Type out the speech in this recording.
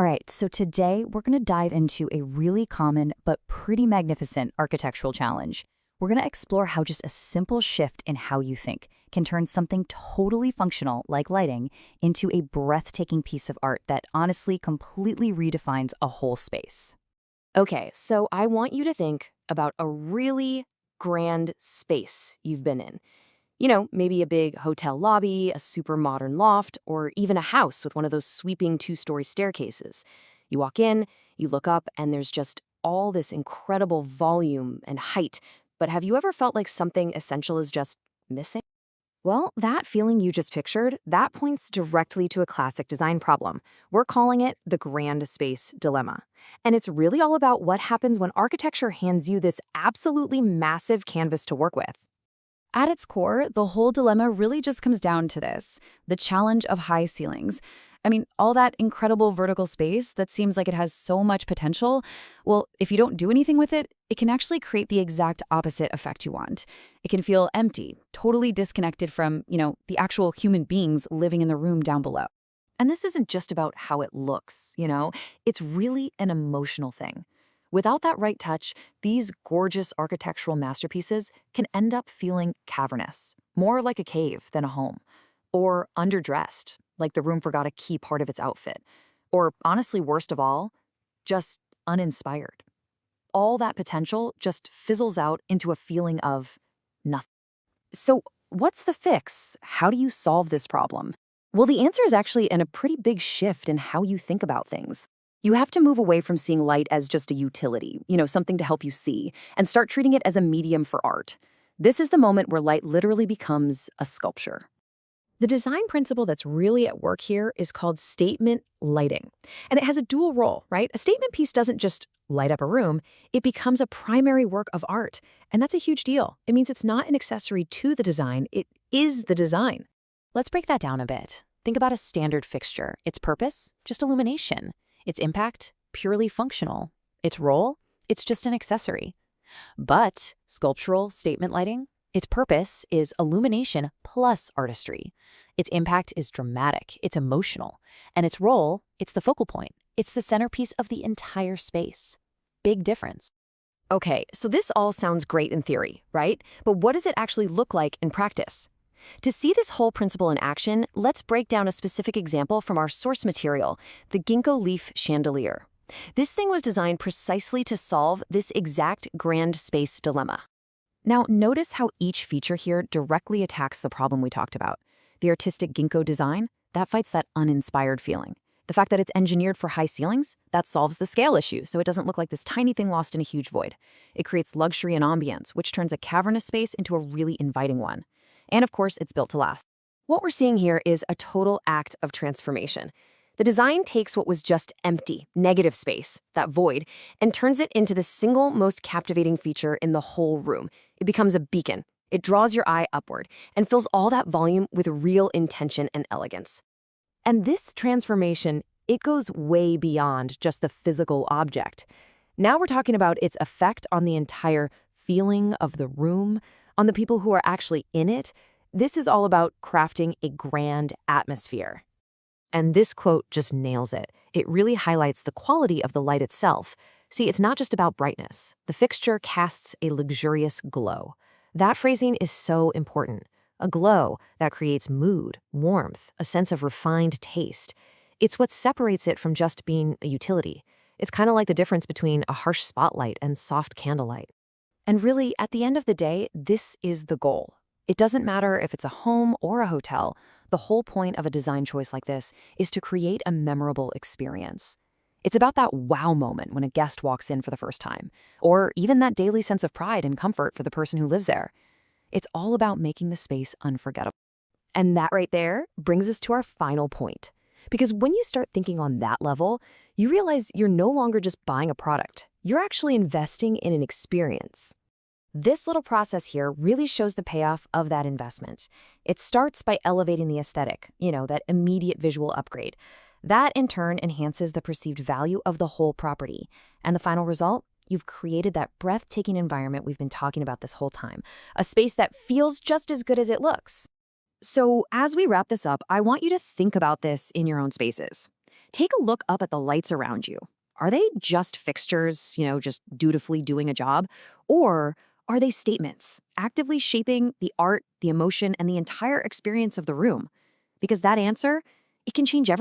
All right, so today we're going to dive into a really common but pretty magnificent architectural challenge. We're going to explore how just a simple shift in how you think can turn something totally functional, like lighting, into a breathtaking piece of art that honestly completely redefines a whole space. Okay, so I want you to think about a really grand space you've been in. Maybe a big hotel lobby, a super modern loft, or even a house with one of those sweeping two-story staircases. You walk in, you look up, and there's just all this incredible volume and height. But have you ever felt like something essential is just missing? Well, that feeling you just pictured, that points directly to a classic design problem. We're calling it the grand space dilemma. And it's really all about what happens when architecture hands you this absolutely massive canvas to work with. At its core, the whole dilemma really just comes down to this, the challenge of high ceilings. I mean, all that incredible vertical space that seems like it has so much potential, well, if you don't do anything with it, it can actually create the exact opposite effect you want. It can feel empty, totally disconnected from, the actual human beings living in the room down below. And this isn't just about how it looks. It's really an emotional thing. Without that right touch, these gorgeous architectural masterpieces can end up feeling cavernous, more like a cave than a home, or underdressed, like the room forgot a key part of its outfit, or honestly, worst of all, just uninspired. All that potential just fizzles out into a feeling of nothing. So, what's the fix? How do you solve this problem? Well, the answer is actually in a pretty big shift in how you think about things. You have to move away from seeing light as just a utility, something to help you see, and start treating it as a medium for art. This is the moment where light literally becomes a sculpture. The design principle that's really at work here is called statement lighting. And it has a dual role, right? A statement piece doesn't just light up a room, it becomes a primary work of art. And that's a huge deal. It means it's not an accessory to the design, it is the design. Let's break that down a bit. Think about a standard fixture. Its purpose, just illumination. Its impact, purely functional. Its role, it's just an accessory. But sculptural statement lighting, its purpose is illumination plus artistry. Its impact is dramatic, it's emotional. And its role, it's the focal point. It's the centerpiece of the entire space. Big difference. Okay, so this all sounds great in theory, right? But what does it actually look like in practice? To see this whole principle in action, let's break down a specific example from our source material, the Ginko leaf chandelier. This thing was designed precisely to solve this exact grand space dilemma. Now, notice how each feature here directly attacks the problem we talked about. The artistic Ginko design, that fights that uninspired feeling. The fact that it's engineered for high ceilings, that solves the scale issue, so it doesn't look like this tiny thing lost in a huge void. It creates luxury and ambiance, which turns a cavernous space into a really inviting one. And of course, it's built to last. What we're seeing here is a total act of transformation. The design takes what was just empty, negative space, that void, and turns it into the single most captivating feature in the whole room. It becomes a beacon. It draws your eye upward and fills all that volume with real intention and elegance. And this transformation, it goes way beyond just the physical object. Now we're talking about its effect on the entire feeling of the room, on the people who are actually in it. This is all about crafting a grand atmosphere. And this quote just nails it. It really highlights the quality of the light itself. See, it's not just about brightness. The fixture casts a luxurious glow. That phrasing is so important. A glow that creates mood, warmth, a sense of refined taste. It's what separates it from just being a utility. It's kind of like the difference between a harsh spotlight and soft candlelight. And really, at the end of the day, this is the goal. It doesn't matter if it's a home or a hotel. The whole point of a design choice like this is to create a memorable experience. It's about that wow moment when a guest walks in for the first time, or even that daily sense of pride and comfort for the person who lives there. It's all about making the space unforgettable. And that right there brings us to our final point. Because when you start thinking on that level, you realize you're no longer just buying a product. You're actually investing in an experience. This little process here really shows the payoff of that investment. It starts by elevating the aesthetic, that immediate visual upgrade. That, in turn, enhances the perceived value of the whole property. And the final result? You've created that breathtaking environment we've been talking about this whole time, a space that feels just as good as it looks. So as we wrap this up, I want you to think about this in your own spaces. Take a look up at the lights around you. Are they just fixtures, just dutifully doing a job? Or are they statements, actively shaping the art, the emotion, and the entire experience of the room? Because that answer, it can change everything.